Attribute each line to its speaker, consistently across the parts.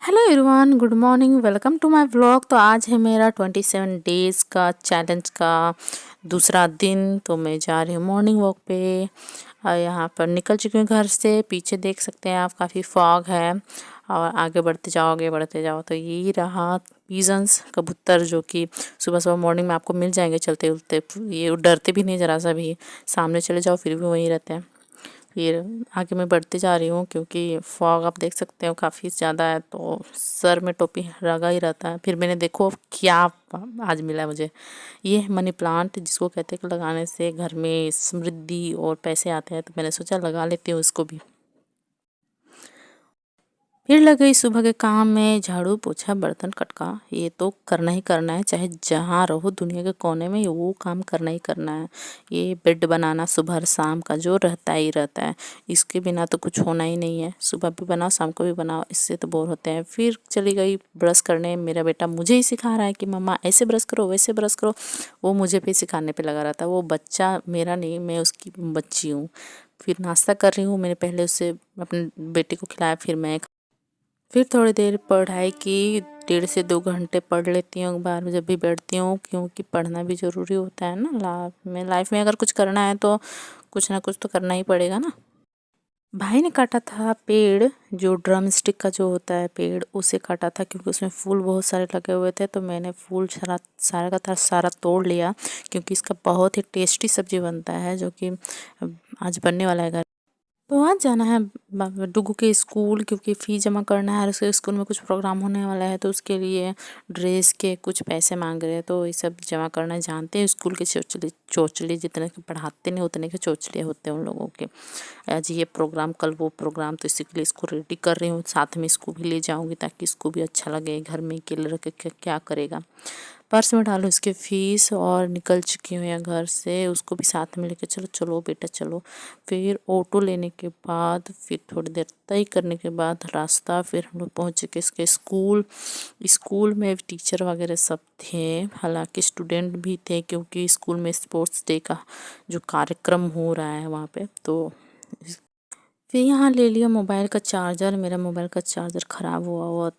Speaker 1: Hello everyone, good morning, welcome to my vlog. तो आज है मेरा 27 डेज़ का चैलेंज का दूसरा दिन। तो मैं जा रही हूँ मॉर्निंग वॉक पे और यहाँ पर निकल चुकी हूँ घर से। पीछे देख सकते हैं आप, काफ़ी फॉग है और आगे बढ़ते जाओ तो यही रहा पीजन्स, कबूतर, जो कि सुबह सुबह मॉर्निंग में आपको मिल जाएंगे चलते उलते। ये डरते भी नहीं ज़रा सा भी, सामने चले जाओ फिर भी वहीं रहते हैं। फिर आगे मैं बढ़ती जा रही हूँ क्योंकि फॉग आप देख सकते हो काफ़ी ज़्यादा है, तो सर में टोपी लगा ही रहता है। फिर मैंने देखो क्या आज मिला है मुझे, ये है मनी प्लांट, जिसको कहते हैं कि लगाने से घर में समृद्धि और पैसे आते हैं। तो मैंने सोचा लगा लेती हूँ इसको भी। फिर लग गई सुबह के काम में, झाड़ू पोछा बर्तन खटका। ये तो करना ही करना है, चाहे जहाँ रहो दुनिया के कोने में, ये वो काम करना ही करना है। ये बेड बनाना सुबह शाम का जो रहता ही रहता है, इसके बिना तो कुछ होना ही नहीं है। सुबह भी बनाओ शाम को भी बनाओ, इससे तो बोर होते हैं। फिर चली गई ब्रश करने। मेरा बेटा मुझे ही सिखा रहा है कि मम्मा ऐसे ब्रश करो वैसे ब्रश करो, वो मुझे भी सिखाने पर लगा रहता है। वो बच्चा मेरा नहीं, मैं उसकी बच्ची हूँ। फिर नाश्ता कर रही हूँ। मैंने पहले उससे अपने बेटे को खिलाया, फिर थोड़ी देर पढ़ाई की। 1.5 से 2 घंटे पढ़ लेती हूँ एक बार जब भी बैठती हूँ, क्योंकि पढ़ना भी ज़रूरी होता है ना। लाइफ में अगर कुछ करना है तो कुछ ना कुछ तो करना ही पड़ेगा ना। भाई ने काटा था पेड़, जो ड्रम स्टिक का जो होता है पेड़, उसे काटा था क्योंकि उसमें फूल बहुत सारे लगे हुए थे। तो मैंने फूल सारा सारा का सारा तोड़ लिया, क्योंकि इसका बहुत ही टेस्टी सब्जी बनता है, जो कि आज बनने वाला है। तो आज जाना है डुगू के स्कूल, क्योंकि फ़ीस जमा करना है और उसके स्कूल में कुछ प्रोग्राम होने वाला है। तो उसके लिए ड्रेस के कुछ पैसे मांग रहे हैं, तो ये सब जमा करना है। जानते हैं स्कूल के चोचले चोचले जितने के पढ़ाते नहीं उतने के चोचले होते हैं उन लोगों के। आज ये प्रोग्राम कल वो प्रोग्राम, तो इसी के लिए इसको रेडी कर रही हूँ। साथ में इसको भी ले जाऊँगी ताकि इसको भी अच्छा लगे। घर में अकेले रह के क्या करेगा। पर्स में डालो इसके फ़ीस और निकल चुकी हूँ यहाँ घर से। उसको भी साथ में लेके चलो, चलो बेटा चलो। फिर ऑटो लेने के बाद, फिर थोड़ी देर तय करने के बाद रास्ता, फिर हम लोग पहुँच चुके इसके स्कूल। स्कूल में टीचर वगैरह सब थे, हालांकि स्टूडेंट भी थे, क्योंकि स्कूल में स्पोर्ट्स डे का जो कार्यक्रम हो रहा है वहाँ पे। तो फिर यहाँ ले लिया मोबाइल का चार्जर। मेरा मोबाइल का चार्जर ख़राब हुआ हुआ।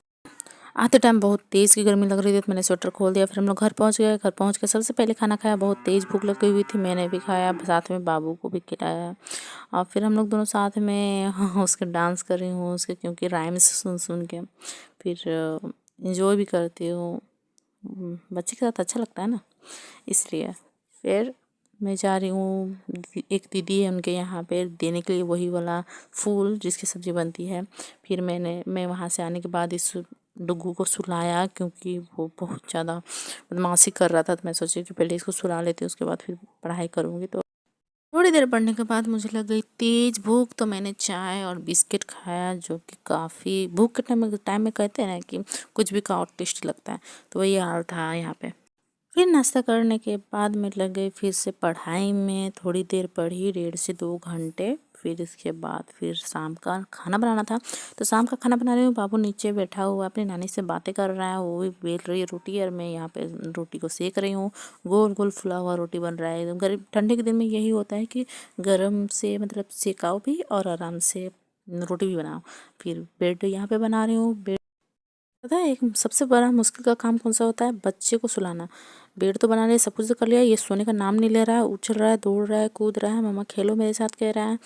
Speaker 1: आते टाइम बहुत तेज़ की गर्मी लग रही थी, तो मैंने स्वेटर खोल दिया। फिर हम लोग घर पहुंच गए। घर पहुंच के सबसे पहले खाना खाया। बहुत तेज़ भूख लगी हुई थी, मैंने भी खाया, साथ में बाबू को भी खिलाया। और फिर हम लोग दोनों साथ में उसके डांस कर रही हूँ उसके, क्योंकि राइम्स सुन सुन के फिर इंजॉय भी करती हूँ। बच्चे के साथ अच्छा लगता है ना, इसलिए। फिर मैं जा रही हूँ, एक दीदी है उनके यहाँ पे देने के लिए वही वाला फूल जिसकी सब्ज़ी बनती है। फिर मैं वहाँ से आने के बाद इस डुग्गू को सुलाया, क्योंकि वो बहुत ज़्यादा बदमाशी कर रहा था। तो मैं सोची कि पहले इसको सुला लेती हूँ, उसके बाद फिर पढ़ाई करूँगी। तो थोड़ी देर पढ़ने के बाद मुझे लग गई तेज़ भूख, तो मैंने चाय और बिस्किट खाया, जो कि काफ़ी भूख के टाइम में कहते हैं ना कि कुछ भी खाओ टेस्टी लगता है, तो वही हाल था यहाँ पे। फिर नाश्ता करने के बाद मैं लग गई फिर से पढ़ाई में। थोड़ी देर पढ़ी, 1.5 से 2 घंटे। फिर इसके बाद फिर शाम का खाना बनाना था, तो शाम का खाना बना रही हूँ। बाबू नीचे बैठा हुआ अपनी नानी से बातें कर रहा है, वो भी बेल रही है रोटी, और मैं यहाँ पे रोटी को सेक रही हूँ। गोल गोल फुला हुआ रोटी बन रहा है एकदम। गर्म ठंडे के दिन में यही होता है कि गर्म से मतलब सेकाओ भी और आराम से रोटी भी बनाओ। फिर ब्रेड यहाँ पे बना रही हूँ। पता है एक सबसे बड़ा मुश्किल का काम कौन सा होता है? बच्चे को सुलाना। बेड तो बना लिया, सब कुछ तो कर लिया, ये सोने का नाम नहीं ले रहा है, उछल रहा है, दौड़ रहा है, कूद रहा है, मम्मा खेलो मेरे साथ कह रहा है।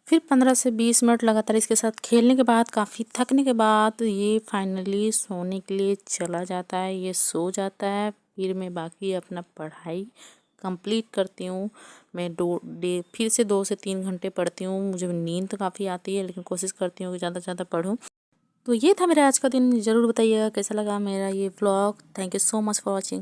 Speaker 1: फिर 15 से 20 मिनट लगातार इसके साथ खेलने के बाद, काफ़ी थकने के बाद, ये फाइनली सोने के लिए चला जाता है, ये सो जाता है। फिर मैं बाकी अपना पढ़ाई कंप्लीट करती हूँ। मैं फिर से 2 से 3 घंटे पढ़ती हूँ। मुझे नींद तो काफ़ी आती है, लेकिन कोशिश करती हूँ कि ज़्यादा से ज़्यादा पढूँ। तो ये था मेरा आज का दिन। ज़रूर बताइएगा कैसा लगा मेरा ये vlog. Thank you so much for watching.